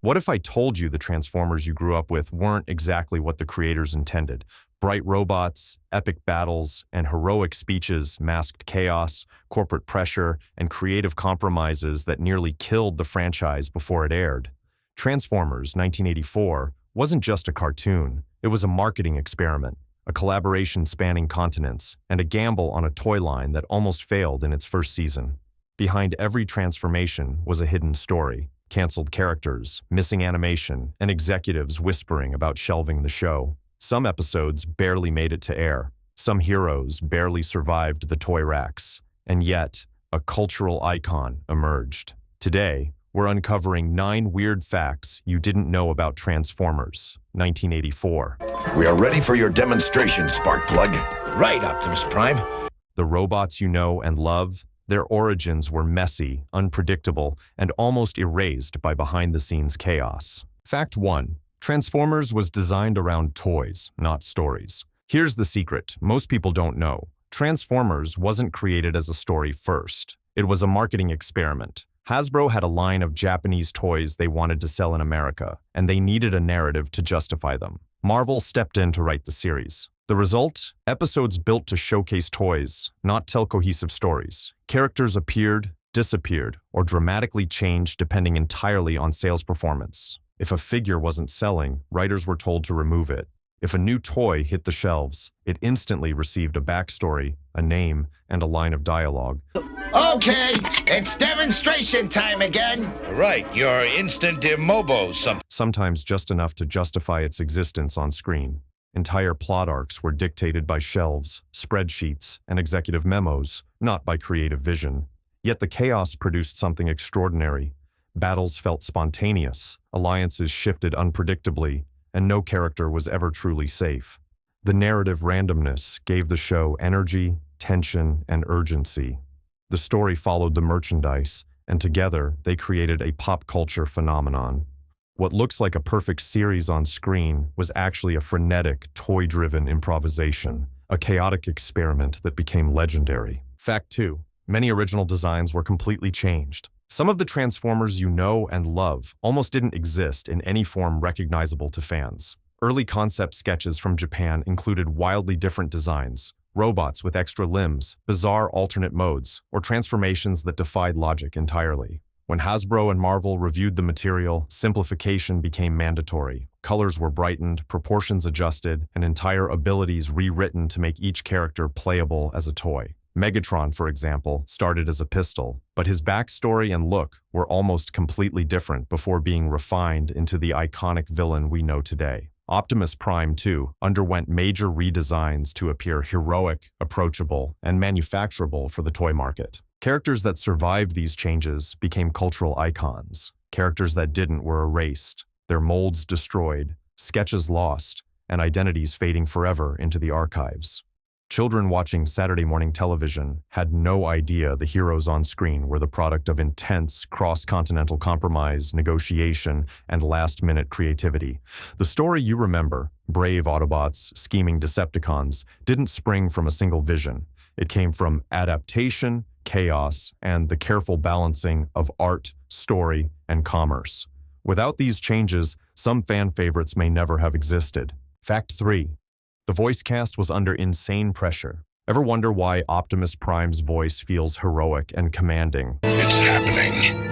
What if I told you the Transformers you grew up with weren't exactly what the creators intended? Bright robots, epic battles, and heroic speeches masked chaos, corporate pressure, and creative compromises that nearly killed the franchise before it aired. Transformers 1984 wasn't just a cartoon, it was a marketing experiment, a collaboration spanning continents, and a gamble on a toy line that almost failed in its first season. Behind every transformation was a hidden story. Canceled characters, missing animation, and executives whispering about shelving the show. Some episodes barely made it to air. Some heroes barely survived the toy racks. And yet, a cultural icon emerged. Today, we're uncovering 9 weird facts you didn't know about Transformers, 1984. We are ready for your demonstration, Sparkplug. Right, Optimus Prime. The robots you know and love, their origins were messy, unpredictable, and almost erased by behind-the-scenes chaos. Fact 1. Transformers was designed around toys, not stories. Here's the secret most people don't know. Transformers wasn't created as a story first. It was a marketing experiment. Hasbro had a line of Japanese toys they wanted to sell in America, and they needed a narrative to justify them. Marvel stepped in to write the series. The result? Episodes built to showcase toys, not tell cohesive stories. Characters appeared, disappeared, or dramatically changed depending entirely on sales performance. If a figure wasn't selling, writers were told to remove it. If a new toy hit the shelves, it instantly received a backstory, a name, and a line of dialogue. Okay, it's demonstration time again. Right, your instant immobo Sometimes just enough to justify its existence on screen. Entire plot arcs were dictated by shelves, spreadsheets, and executive memos, not by creative vision. Yet the chaos produced something extraordinary. Battles felt spontaneous, alliances shifted unpredictably, and no character was ever truly safe. The narrative randomness gave the show energy, tension, and urgency. The story followed the merchandise, and together they created a pop culture phenomenon. What looks like a perfect series on screen was actually a frenetic, toy-driven improvisation, a chaotic experiment that became legendary. Fact 2. Many original designs were completely changed. Some of the Transformers you know and love almost didn't exist in any form recognizable to fans. Early concept sketches from Japan included wildly different designs, robots with extra limbs, bizarre alternate modes, or transformations that defied logic entirely. When Hasbro and Marvel reviewed the material, simplification became mandatory. Colors were brightened, proportions adjusted, and entire abilities rewritten to make each character playable as a toy. Megatron, for example, started as a pistol, but his backstory and look were almost completely different before being refined into the iconic villain we know today. Optimus Prime, too, underwent major redesigns to appear heroic, approachable, and manufacturable for the toy market. Characters that survived these changes became cultural icons. Characters that didn't were erased, their molds destroyed, sketches lost, and identities fading forever into the archives. Children watching Saturday morning television had no idea the heroes on screen were the product of intense, cross-continental compromise, negotiation, and last-minute creativity. The story you remember, brave Autobots, scheming Decepticons, didn't spring from a single vision. It came from adaptation, chaos, and the careful balancing of art, story, and commerce. Without these changes, some fan favorites may never have existed. Fact 3. The voice cast was under insane pressure. Ever wonder why Optimus Prime's voice feels heroic and commanding? It's happening,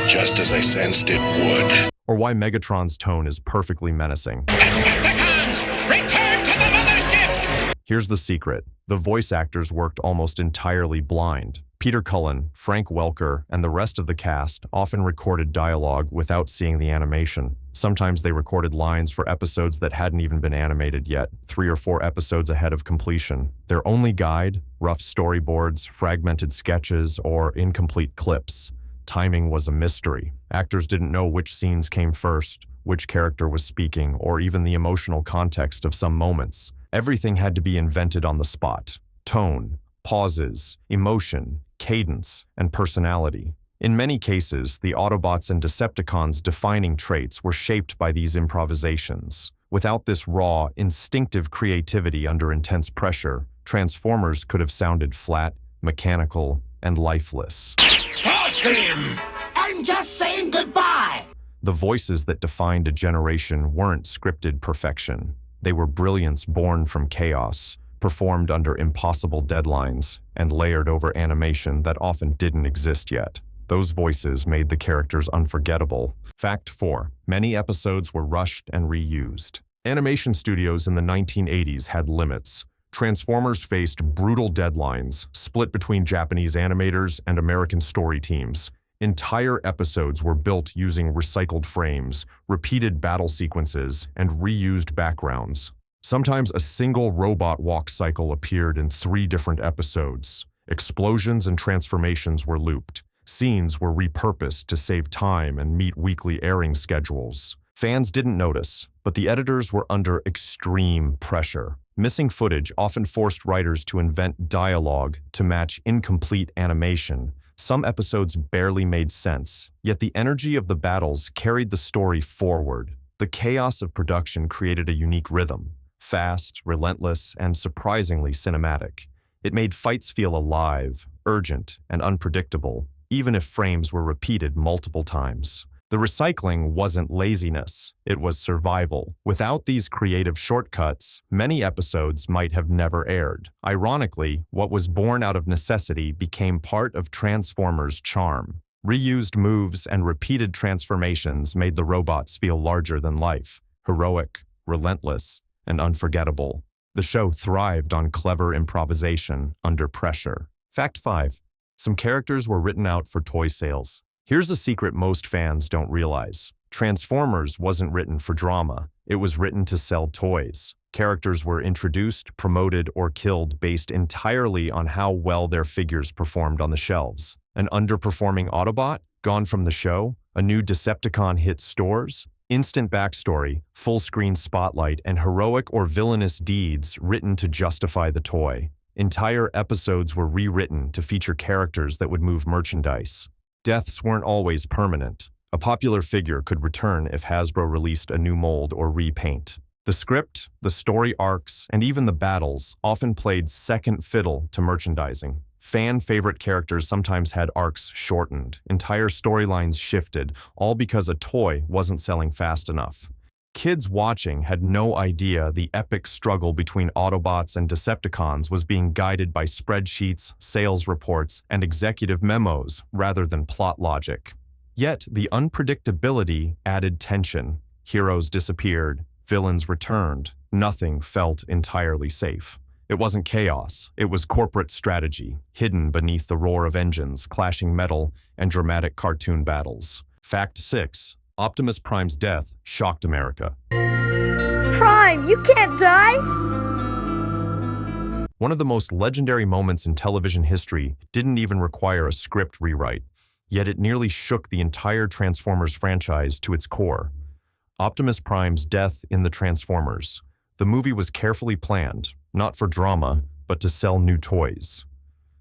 just as I sensed it would. Or why Megatron's tone is perfectly menacing? Decepticons, return to the mothership! Here's the secret. The voice actors worked almost entirely blind. Peter Cullen, Frank Welker, and the rest of the cast often recorded dialogue without seeing the animation. Sometimes they recorded lines for episodes that hadn't even been animated yet, 3 or 4 episodes ahead of completion. Their only guide, rough storyboards, fragmented sketches, or incomplete clips. Timing was a mystery. Actors didn't know which scenes came first, which character was speaking, or even the emotional context of some moments. Everything had to be invented on the spot. Tone, pauses, emotion, cadence, and personality. In many cases, the Autobots and Decepticons' defining traits were shaped by these improvisations. Without this raw, instinctive creativity under intense pressure, Transformers could have sounded flat, mechanical, and lifeless. Starscream! I'm just saying goodbye! The voices that defined a generation weren't scripted perfection. They were brilliance born from chaos, performed under impossible deadlines, and layered over animation that often didn't exist yet. Those voices made the characters unforgettable. Fact 4. Many episodes were rushed and reused. Animation studios in the 1980s had limits. Transformers faced brutal deadlines, split between Japanese animators and American story teams. Entire episodes were built using recycled frames, repeated battle sequences, and reused backgrounds. Sometimes a single robot walk cycle appeared in 3 different episodes. Explosions and transformations were looped. Scenes were repurposed to save time and meet weekly airing schedules. Fans didn't notice, but the editors were under extreme pressure. Missing footage often forced writers to invent dialogue to match incomplete animation. Some episodes barely made sense, yet the energy of the battles carried the story forward. The chaos of production created a unique rhythm, fast, relentless, and surprisingly cinematic. It made fights feel alive, urgent, and unpredictable, even if frames were repeated multiple times. The recycling wasn't laziness, it was survival. Without these creative shortcuts, many episodes might have never aired. Ironically, what was born out of necessity became part of Transformers' charm. Reused moves and repeated transformations made the robots feel larger than life, heroic, relentless, and unforgettable. The show thrived on clever improvisation under pressure. Fact 5. Some characters were written out for toy sales. Here's a secret most fans don't realize. Transformers wasn't written for drama. It was written to sell toys. Characters were introduced, promoted, or killed based entirely on how well their figures performed on the shelves. An underperforming Autobot, gone from the show, a new Decepticon hit stores, instant backstory, full-screen spotlight, and heroic or villainous deeds written to justify the toy. Entire episodes were rewritten to feature characters that would move merchandise. Deaths weren't always permanent. A popular figure could return if Hasbro released a new mold or repaint. The script, the story arcs, and even the battles often played second fiddle to merchandising. Fan-favorite characters sometimes had arcs shortened, entire storylines shifted, all because a toy wasn't selling fast enough. Kids watching had no idea the epic struggle between Autobots and Decepticons was being guided by spreadsheets, sales reports, and executive memos rather than plot logic. Yet, the unpredictability added tension. Heroes disappeared, villains returned. Nothing felt entirely safe. It wasn't chaos, it was corporate strategy, hidden beneath the roar of engines, clashing metal, and dramatic cartoon battles. Fact 6. Optimus Prime's death shocked America. Prime, you can't die! One of the most legendary moments in television history didn't even require a script rewrite, yet it nearly shook the entire Transformers franchise to its core. Optimus Prime's death in the Transformers. The movie was carefully planned, not for drama, but to sell new toys.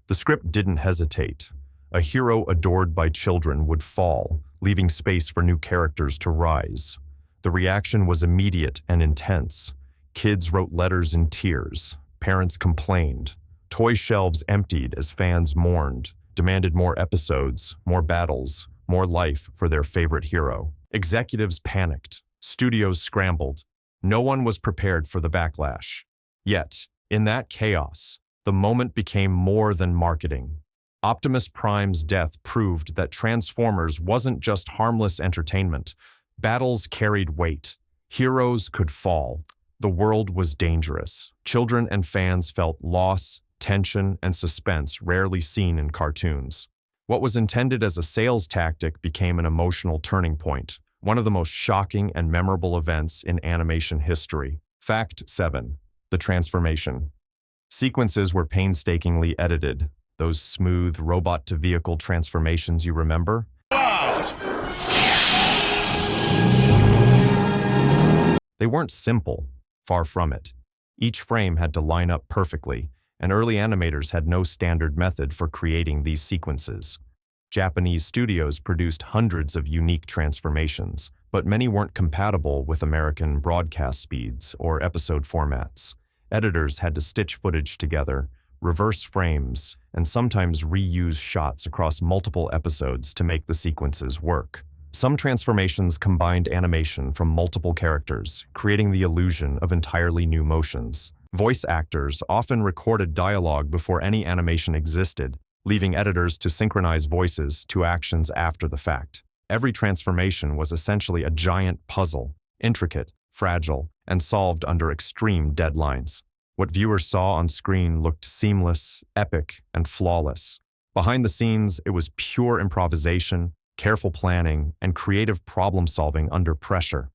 The script didn't hesitate. A hero adored by children would fall, leaving space for new characters to rise. The reaction was immediate and intense. Kids wrote letters in tears. Parents complained. Toy shelves emptied as fans mourned, demanded more episodes, more battles, more life for their favorite hero. Executives panicked. Studios scrambled. No one was prepared for the backlash. Yet, in that chaos, the moment became more than marketing. Optimus Prime's death proved that Transformers wasn't just harmless entertainment. Battles carried weight. Heroes could fall. The world was dangerous. Children and fans felt loss, tension, and suspense rarely seen in cartoons. What was intended as a sales tactic became an emotional turning point, one of the most shocking and memorable events in animation history. Fact 7. The transformation. Sequences were painstakingly edited. Those smooth robot-to-vehicle transformations you remember? They weren't simple, far from it. Each frame had to line up perfectly, and early animators had no standard method for creating these sequences. Japanese studios produced hundreds of unique transformations, but many weren't compatible with American broadcast speeds or episode formats. Editors had to stitch footage together, reverse frames, and sometimes reuse shots across multiple episodes to make the sequences work. Some transformations combined animation from multiple characters, creating the illusion of entirely new motions. Voice actors often recorded dialogue before any animation existed, leaving editors to synchronize voices to actions after the fact. Every transformation was essentially a giant puzzle, intricate, fragile, and solved under extreme deadlines. What viewers saw on screen looked seamless, epic, and flawless. Behind the scenes, it was pure improvisation, careful planning, and creative problem-solving under pressure.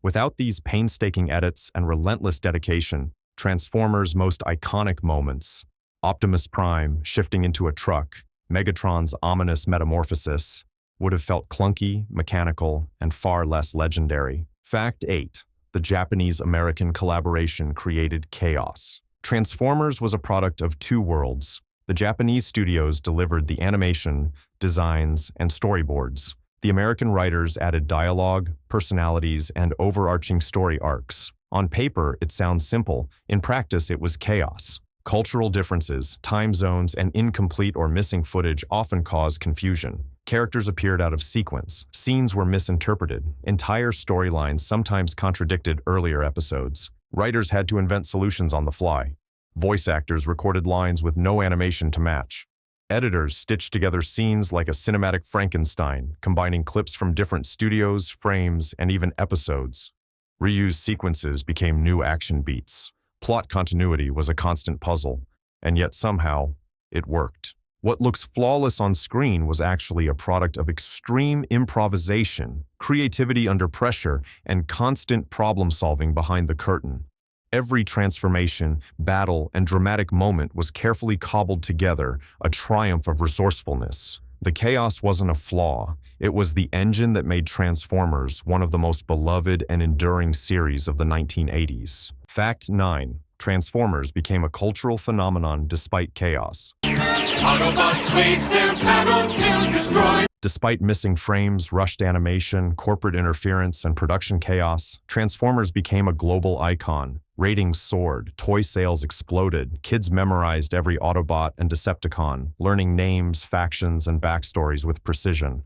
Without these painstaking edits and relentless dedication, Transformers' most iconic moments, Optimus Prime shifting into a truck, Megatron's ominous metamorphosis, would have felt clunky, mechanical, and far less legendary. Fact 8. The Japanese-American collaboration created chaos. Transformers was a product of two worlds. The Japanese studios delivered the animation, designs, and storyboards. The American writers added dialogue, personalities, and overarching story arcs. On paper, it sounds simple. In practice, it was chaos. Cultural differences, time zones, and incomplete or missing footage often caused confusion. Characters appeared out of sequence. Scenes were misinterpreted. Entire storylines sometimes contradicted earlier episodes. Writers had to invent solutions on the fly. Voice actors recorded lines with no animation to match. Editors stitched together scenes like a cinematic Frankenstein, combining clips from different studios, frames, and even episodes. Reused sequences became new action beats. Plot continuity was a constant puzzle, and yet somehow, it worked. What looks flawless on screen was actually a product of extreme improvisation, creativity under pressure, and constant problem-solving behind the curtain. Every transformation, battle, and dramatic moment was carefully cobbled together, a triumph of resourcefulness. The chaos wasn't a flaw. It was the engine that made Transformers one of the most beloved and enduring series of the 1980s. Fact 9. Transformers became a cultural phenomenon despite chaos. Autobots wage their battle to destroy. Despite missing frames, rushed animation, corporate interference, and production chaos, Transformers became a global icon. Ratings soared, toy sales exploded, kids memorized every Autobot and Decepticon, learning names, factions, and backstories with precision.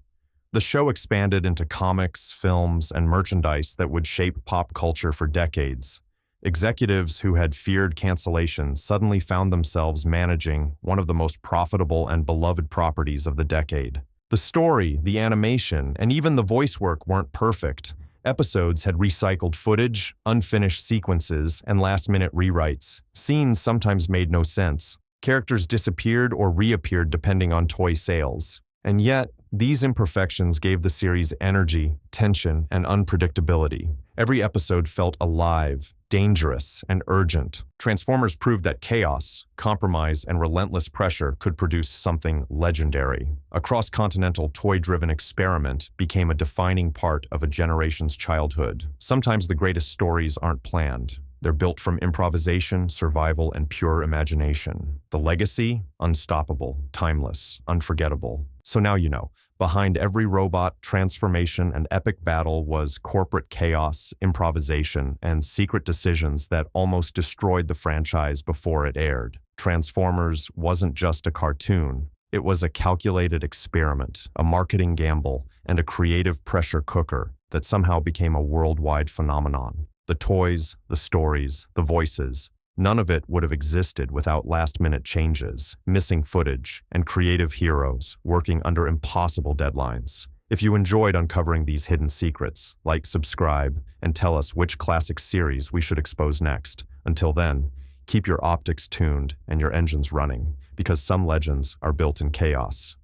The show expanded into comics, films, and merchandise that would shape pop culture for decades. Executives who had feared cancellation suddenly found themselves managing one of the most profitable and beloved properties of the decade. The story, the animation, and even the voice work weren't perfect. Episodes had recycled footage, unfinished sequences, and last-minute rewrites. Scenes sometimes made no sense. Characters disappeared or reappeared depending on toy sales. And yet, these imperfections gave the series energy, tension, and unpredictability. Every episode felt alive, dangerous, and urgent. Transformers proved that chaos, compromise, and relentless pressure could produce something legendary. A cross-continental toy-driven experiment became a defining part of a generation's childhood. Sometimes the greatest stories aren't planned. They're built from improvisation, survival, and pure imagination. The legacy? Unstoppable, timeless, unforgettable. So now you know. Behind every robot, transformation, and epic battle was corporate chaos, improvisation, and secret decisions that almost destroyed the franchise before it aired. Transformers wasn't just a cartoon. It was a calculated experiment, a marketing gamble, and a creative pressure cooker that somehow became a worldwide phenomenon. The toys, the stories, the voices, none of it would have existed without last-minute changes, missing footage, and creative heroes working under impossible deadlines. If you enjoyed uncovering these hidden secrets, like, subscribe, and tell us which classic series we should expose next. Until then, keep your optics tuned and your engines running, because some legends are built in chaos.